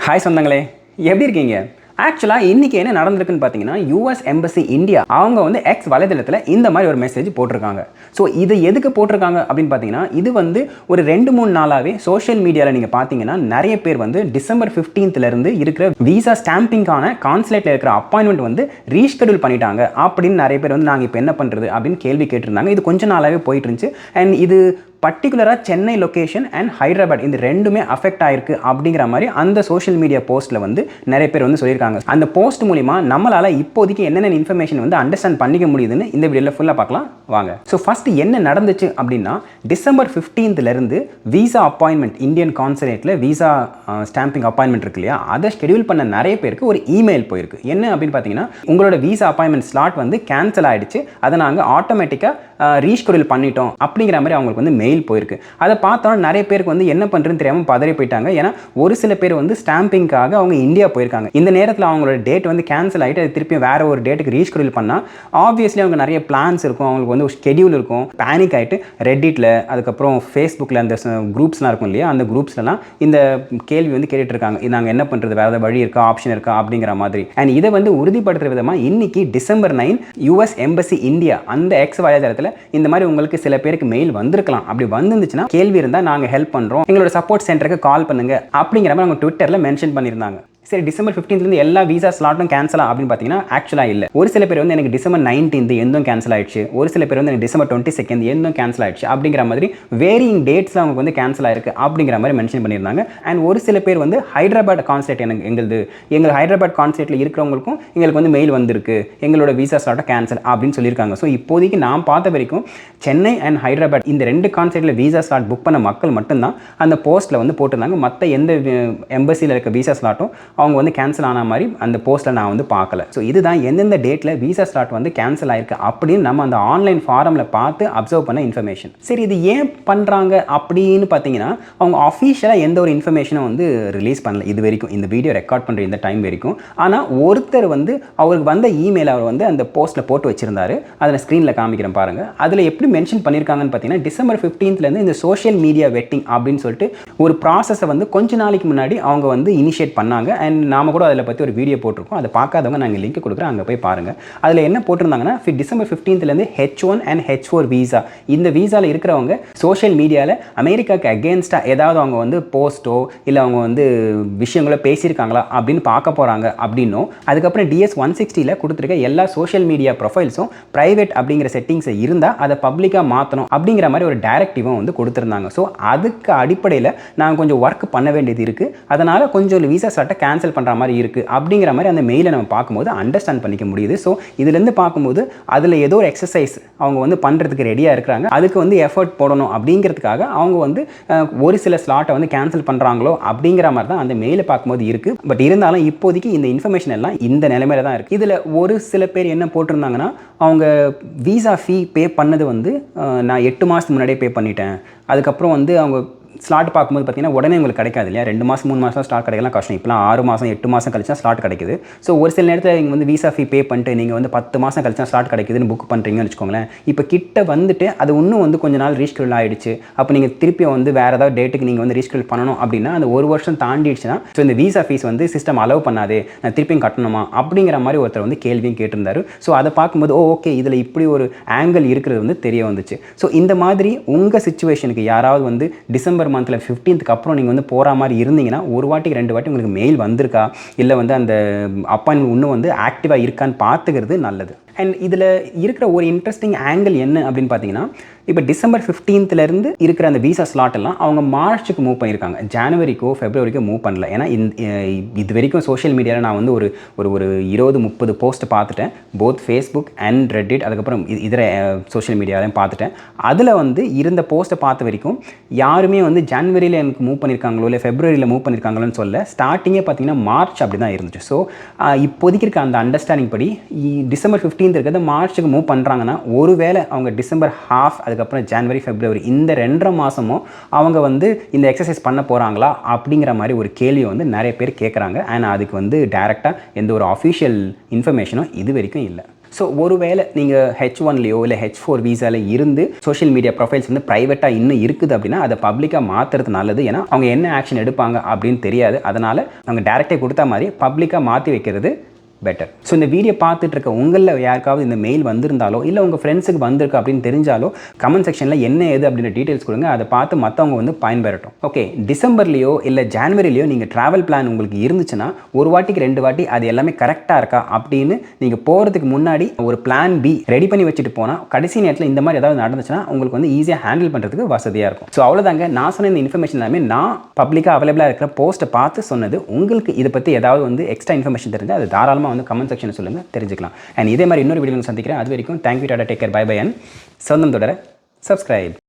Hi சொந்தங்களே, எப்படி இருக்கீங்க? ஆக்சுவலாக இன்றைக்கி என்ன நடந்திருக்குன்னு பார்த்தீங்கன்னா, யூஎஸ் எம்பசி இந்தியா அவங்க வந்து எக்ஸ் வலைதளத்தில் இந்த மாதிரி ஒரு மெசேஜ் போட்டிருக்காங்க. ஸோ இது எதுக்கு போட்டிருக்காங்க அப்படின்னு பார்த்தீங்கன்னா, இது வந்து ஒரு 2-3 நாளாகவே சோஷியல் மீடியாவில் நீங்கள் பார்த்தீங்கன்னா நிறைய பேர் வந்து டிசம்பர் 15லேருந்து இருக்கிற விசா ஸ்டாம்பிங்கான கான்சுலேட்டில் இருக்கிற அப்பாயின்மெண்ட் வந்து ரீஷெடியூல் பண்ணிட்டாங்க அப்படின்னு நிறைய பேர் வந்து நாங்கள் இப்போ என்ன பண்ணுறது அப்படின்னு கேள்வி கேட்டிருந்தாங்க. இது கொஞ்சம் நாளாகவே போயிட்டு இருந்துச்சு. அண்ட் இது பர்டிகுலராக சென்னை லொக்கேஷன் அண்ட் ஹைதராபாத் இந்த ரெண்டுமே அஃபெக்ட் ஆயிருக்கு அப்படிங்கிற மாதிரி அந்த சோஷியல் மீடியா போஸ்ட்டில் வந்து நிறைய பேர் வந்து சொல்லியிருக்காங்க. அந்த போஸ்ட் மூலிமா நம்மளால் இப்போதைக்கு என்னென்ன இன்ஃபர்மேஷன் வந்து அண்டர்ஸ்டாண்ட் பண்ணிக்க முடியுதுன்னு இந்த வீடியோவில் ஃபுல்லாக பார்க்கலாம் வாங்க. ஸோ ஃபஸ்ட்டு என்ன நடந்துச்சு அப்படின்னா, டிசம்பர் 15லேருந்து விசா அப்பாயின்மெண்ட் இந்தியன் கான்சுலேட்டில் விசா ஸ்டாம்பிங் அப்பாயின்மெண்ட் இருக்கு இல்லையா, அதை ஷெடியூல் பண்ண நிறைய பேருக்கு ஒரு இமெயில் போயிருக்கு. என்ன அப்படின்னு பார்த்தீங்கன்னா, உங்களோட விசா அப்பாயின்மெண்ட் ஸ்லாட் வந்து கேன்சல் ஆகிடுச்சு, அதை நாங்கள் ஆட்டோமேட்டிக்காக ரீஷெடியூல் பண்ணிட்டோம் அப்படிங்கிற மாதிரி அவங்களுக்கு வந்து மெயில் போயிருக்கு. அதை பார்த்தோன்னா நிறைய பேருக்கு வந்து என்ன பண்ணுறதுன்னு தெரியாமல் பதறி போயிட்டாங்க. ஏன்னா ஒரு சில பேர் வந்து ஸ்டாம்பிங்காக அவங்க இந்தியா போயிருக்காங்க. இந்த நேரத்தில் அவங்களோட டேட் வந்து கேன்சல் ஆகிட்டு அது திருப்பி வேறு ஒரு டேட்டுக்கு ரீஷெடியூல் பண்ணால் ஆப்வியஸ்லி அவங்க நிறைய பிளான்ஸ் இருக்கும், அவங்களுக்கு வந்து ஒரு ஷெடியூல் இருக்கும். பேனிக் ஆகிட்டு ரெட்டிட்டில் அதுக்கப்புறம் ஃபேஸ்புக்கில் அந்த குரூப்ஸ்லாம் இருக்கும் இல்லையா, அந்த குரூப்ஸ்லாம் இந்த கேள்வி வந்து கேட்டுட்டு இருக்காங்க, நாங்கள் என்ன பண்ணுறது, வேறு ஏதாவது வழி இருக்கா, ஆப்ஷன் இருக்கா அப்படிங்கிற மாதிரி. அண்ட் இதை வந்து உறுதிப்படுத்துகிற விதமாக இன்னைக்கு டிசம்பர் 9 யூஎஸ் எம்பசி இந்தியா அந்த எக்ஸ் வலைதளத்தில் இந்த மாதிரி உங்களுக்கு சில பேருக்கு மெயில் வந்திருக்கலாம். அப்படி வந்துருந்துச்சுன்னா கேள்வி இருந்தால் நாங்கள் ஹெல்ப் பண்ணுறோம், எங்களோட சப்போர்ட் சென்டருக்கு கால் பண்ணுங்க அப்படிங்கிற மாதிரி அவங்க ட்விட்டரில் மென்ஷன் பண்ணியிருந்தாங்க. சரி, டிசம்பர் 15லேருந்து எல்லா விசா ஸ்லாட்டும் கேன்சல் அப்படின்னு பார்த்தீங்கன்னா ஆக்சுவலாக இல்லை. ஒரு சில பேர் வந்து எனக்கு டிசம்பர் 19 எந்தும் கேன்சல் ஆயிடுச்சு, ஒரு சில பேர் வந்து எனக்கு டிசம்பர் 22 எந்தும் கேன்சல் ஆயிடுச்சு அப்படிங்கிற மாதிரி வேரியிங் டேட்ஸில் அவங்க வந்து கேன்சல் ஆயிருக்கு அப்படிங்கிற மாதிரி மென்ஷன் பண்ணியிருந்தாங்க. அண்ட் ஒரு சில பேர் வந்து ஹைதராபாத் கான்சுலேட் எங்கள் ஹைதராபாத் கான்சுலேட்டில் இருக்கிறவங்களுக்கும் எங்களுக்கு வந்து மெயில் வந்திருக்கு, எங்களோட விசா ஸ்லாட்டை கேன்சல் அப்படின்னு சொல்லியிருக்காங்க. ஸோ இப்போதைக்கு நான் பார்த்த வரைக்கும் சென்னை அண்ட் ஹைதராபாத் இந்த ரெண்டு கான்சுலேட்டில் விசா ஸ்லாட் புக் பண்ண மக்கள் மட்டும்தான் அந்த போஸ்ட்டில் வந்து போட்டிருந்தாங்க. மற்ற எந்த எம்பசியில் இருக்க விசா ஸ்லாட்டும் அவங்க வந்து கேன்சல் ஆன மாதிரி அந்த போஸ்ட்டில் நான் வந்து பார்க்கல. ஸோ இதுதான் எந்தெந்த டேட்டில் விசா ஸ்லாட் வந்து கேன்சல் ஆயிருக்கு அப்படின்னு நம்ம அந்த ஆன்லைன் ஃபாரமில் பார்த்து அப்சர்வ் பண்ண இன்ஃபர்மேஷன். சரி, இது ஏன் பண்ணுறாங்க அப்படின்னு பார்த்தீங்கன்னா, அவங்க அஃபீஷியலாக எந்த ஒரு இன்ஃபர்மேஷனும் வந்து ரிலீஸ் பண்ணல இது வரைக்கும், இந்த வீடியோ ரெக்கார்ட் பண்ணுற இந்த டைம் வரைக்கும். ஆனால் ஒருத்தர் வந்து அவருக்கு வந்த இமெயில் அவர் வந்து அந்த போஸ்ட்டில் போட்டு வச்சிருந்தாரு. அதில் ஸ்க்ரீனில் காமிக்கிறேன் பாருங்கள். அதில் எப்படி மென்ஷன் பண்ணியிருக்காங்கன்னு பார்த்தீங்கன்னா, டிசம்பர் 15லேருந்து இந்த சோஷியல் மீடியா வெட்டிங் அப்படின்னு சொல்லிட்டு ஒரு ப்ராசஸை வந்து கொஞ்ச நாளைக்கு முன்னாடி அவங்க வந்து இனிஷியேட் பண்ணாங்க. அண்ட் நாம கூட அதில் பற்றி ஒரு வீடியோ போட்டிருக்கோம், அதை பார்க்காதவங்க நாங்கள் லிங்க் கொடுக்குறேன், அங்கே போய் பாருங்கள். அதில் என்ன போட்டிருந்தாங்கன்னா, டிசம்பர் 15லேருந்து H1 அண்ட் H4 விசா, இந்த விசாவில் இருக்கிறவங்க சோஷியல் மீடியாவில் அமெரிக்காவுக்கு அகேன்ஸ்டாக ஏதாவது அவங்க வந்து போஸ்ட்டோ இல்லை அவங்க வந்து விஷயங்களோ பேசியிருக்காங்களா அப்படின்னு பார்க்க போகிறாங்க அப்படின்னும், அதுக்கப்புறம் DS 160 கொடுத்துருக்க எல்லா சோஷியல் மீடியா ப்ரொஃபைல்ஸும் ப்ரைவேட் அப்படிங்கிற செட்டிங்ஸை இருந்தால் அதை பப்ளிக்காக மாற்றணும் அப்படிங்கிற மாதிரி ஒரு டைரக்டிவும் வந்து கொடுத்துருந்தாங்க. ஸோ அதுக்கு அடிப்படையில் நாங்கள் கொஞ்சம் ஒர்க் பண்ண வேண்டியது இருக்குது, அதனால் கொஞ்சம் விசா ஸ்லாட்டை கேன்சல் பண்ணுற மாதிரி இருக்குது அப்படிங்கிற மாதிரி அந்த மெயிலை நம்ம பார்க்கும்போது அண்டர்ஸ்டாண்ட் பண்ணிக்க முடியுது. ஸோ இதுலேருந்து பார்க்கும்போது அதில் ஏதோ ஒரு எக்ஸசைஸ் அவங்க வந்து பண்ணுறதுக்கு ரெடியாக இருக்கிறாங்க, அதுக்கு வந்து எஃபர்ட் போடணும் அப்படிங்கிறதுக்காக அவங்க வந்து ஒரு சில ஸ்லாட்டை வந்து கேன்சல் பண்ணுறாங்களோ அப்படிங்கிற மாதிரி தான் அந்த மெயிலை பார்க்கும்போது இருக்குது. பட் இருந்தாலும் இப்போதைக்கு இந்த இன்ஃபர்மேஷன் எல்லாம் இந்த நிலைமையில தான் இருக்குது. இதில் ஒரு சில பேர் என்ன போட்டிருந்தாங்கன்னா, அவங்க விசா ஃபீ பே பண்ணது வந்து நான் 8 மாதத்துக்கு முன்னாடியே பே பண்ணிட்டேன், அதுக்கப்புறம் வந்து அவங்க ஸ்லாட் பார்க்கும்போது பார்த்தீங்கன்னா உடனே உங்களுக்கு கிடைக்காது இல்லையா, 2 மாதம் 3 மாதம் ஸ்லாட் கிடைக்கலாம் கஷ்டம். இப்போலாம் 6 மாதம் 8 மாதம் கழிச்சா ஸ்லாட் கிடைக்குது. ஸோ ஒரு சில நேரத்தில் நீங்கள் வந்து விசா ஃபீ பே பண்ணிட்டு நீங்கள் வந்து 10 மாதம் கழிச்சா ஸ்லாட் கிடைக்குதுன்னு புக் பண்ணுறீங்கன்னு வச்சுக்கோங்களேன். இப்போ கிட்ட வந்துட்டு அது இன்னும் வந்து கொஞ்ச நாள் ரீஷெடியூல் ஆகிடுச்சு, அப்போ நீங்கள் திருப்பி வந்து வேறு ஏதாவது டேட்டுக்கு நீங்கள் வந்து ரீஷெடியூல் பண்ணணும் அப்படின்னா அந்த ஒரு வருஷம் தாண்டிடுச்சுன்னா ஸோ இந்த விசா ஃபீஸ் வந்து சிஸ்டம் அலோவ் பண்ணாதே, நான் திருப்பியும் கட்டணுமா அப்படிங்கிற மாதிரி ஒருத்தர் வந்து கேள்வியும் கேட்டிருந்தாரு. ஸோ அதை பார்க்கும்போது ஓகே இதில் இப்படி ஒரு ஆங்கிள் இருக்கிறது வந்து தெரிய வந்துச்சு. ஸோ இந்த மாதிரி உங்கள் சிச்சுவேஷனுக்கு யாராவது வந்து டிசம்பர் மந்தில் 15க்கு அப்புறம் நீங்கள் வந்து போகிற மாதிரி இருந்தீங்கன்னா ஒரு வாட்டிக்கு 2 வாட்டி உங்களுக்கு மெயில் வந்திருக்கா இல்லை வந்து அந்த அப்பாயின்மெண்ட் இன்னும் வந்து ஆக்டிவாக இருக்கான்னு பார்த்துக்கிறது நல்லது. அண்ட் இதில் இருக்கிற ஒரு இன்ட்ரெஸ்டிங் ஆங்கிள் என்ன அப்படின்னு பார்த்தீங்கன்னா, இப்போ டிசம்பர் 15லேருந்து இருக்கிற அந்த விசா ஸ்லாட் எல்லாம் அவங்க மார்ச்சுக்கு மூவ் பண்ணியிருக்காங்க, ஜனவரிக்கோ ஃபெப்ரவரிக்கோ மூவ் பண்ணல. ஏன்னா இது வரைக்கும் சோஷியல் மீடியாவில் நான் வந்து ஒரு 20-30 போஸ்ட் பார்த்துட்டேன், போத் ஃபேஸ்புக் அண்ட் ரெட்டிட், அதுக்கப்புறம் இதர சோஷியல் மீடியாலையும் பார்த்துட்டேன். அதில் வந்து இருந்த போஸ்ட்டை பார்த்த வரைக்கும் யாருமே வந்து ஜனவரியில் எனக்கு மூவ் பண்ணியிருக்காங்களோ இல்லை ஃபெப்ரவரியில் மூவ் பண்ணியிருக்காங்களோன்னு சொல்ல, ஸ்டார்டிங்கே பார்த்தீங்கன்னா மார்ச் அப்படி தான் இருந்துச்சு. ஸோ இப்போதைக்கு இருக்க அந்த அண்டர்ஸ்டாண்டிங் படி டிசம்பர் 15 இருக்கிறது மார்ச்சுக்கு மூவ் பண்ணுறாங்கன்னா ஒருவேளை அவங்க டிசம்பர் ஹாஃப் அதுக்கப்புறம் ஜனவரி ஃபெப்ரவரி இந்த 2.5 மாதமும் அவங்க வந்து இந்த எக்ஸசைஸ் பண்ண போகிறாங்களா அப்படிங்கிற மாதிரி ஒரு கேள்வி வந்து நிறைய பேர் கேட்குறாங்க. அண்ட் அதுக்கு வந்து டைரெக்டாக எந்த ஒரு அஃபிஷியல் இன்ஃபர்மேஷனும் இது வரைக்கும் இல்லை. ஸோ ஒருவேளை நீங்கள் H1லையோ இல்லை H4 வீசாவில் இருந்து சோஷியல் மீடியா ப்ரொஃபைல்ஸ் வந்து ப்ரைவேட்டாக இன்னும் இருக்குது அப்படின்னா அதை பப்ளிக்காக மாற்றுறது நல்லது. ஏன்னா அவங்க என்ன ஆக்ஷன் எடுப்பாங்க அப்படின்னு தெரியாது. அதனால் அவங்க டேரெக்டாக கொடுத்தா மாதிரி பப்ளிக்காக மாற்றி வைக்கிறது பெட்டர். ஸோ இந்த வீடியோ பார்த்துட்டு இருக்க உங்களில் யாருக்காவது இந்த மெயில் வந்திருந்தாலோ இல்லை உங்கள் ஃப்ரெண்ட்ஸுக்கு வந்திருக்கு அப்படின்னு தெரிஞ்சாலோ கமெண்ட் செக்ஷனில் என்ன ஏது அப்படின்ற டீட்டெயில்ஸ் கொடுங்க. அதை பார்த்து மற்றவங்க வந்து பயன்பெறட்டும். ஓகே, டிசம்பர்லேயோ இல்லை ஜான்வரிலையோ நீங்கள் ட்ராவல் பிளான் உங்களுக்கு இருந்துச்சுன்னா ஒரு வாட்டிக்கு 2 வாட்டி அது எல்லாமே கரெக்டாக இருக்கா அப்படின்னு நீங்கள் போகிறதுக்கு முன்னாடி ஒரு பிளான் பி ரெடி பண்ணி வச்சுட்டு போனால் கடைசி நேரத்தில் இந்த மாதிரி ஏதாவது நடந்துச்சுன்னா உங்களுக்கு வந்து ஈஸியாக ஹேண்டில் பண்ணுறதுக்கு வசதியாக இருக்கும். ஸோ அவ்வளோதாங்க, நான் சொன்ன இந்த இன்ஃபர்மேஷன் எல்லாமே நான் பப்ளிக்காக அவைலபிளாக இருக்கிற போஸ்ட்டை பார்த்து சொன்னது. உங்களுக்கு இதை பற்றி ஏதாவது வந்து எக்ஸ்ட்ரா இன்ஃபர்மேஷன் தெரிஞ்சால் அது தாராளமாக வந்து கமெண்ட் செக்ஷனில் சொல்லுங்கள், தெரிஞ்சுக்கலாம். அண்ட் இதே மாதிரி இன்னொரு வீடியோ சந்திக்கிறேன். அது வரைக்கும் thank you, tata, take care, bye bye. And சொந்தம் தொடர சப்ஸ்கிரைப்.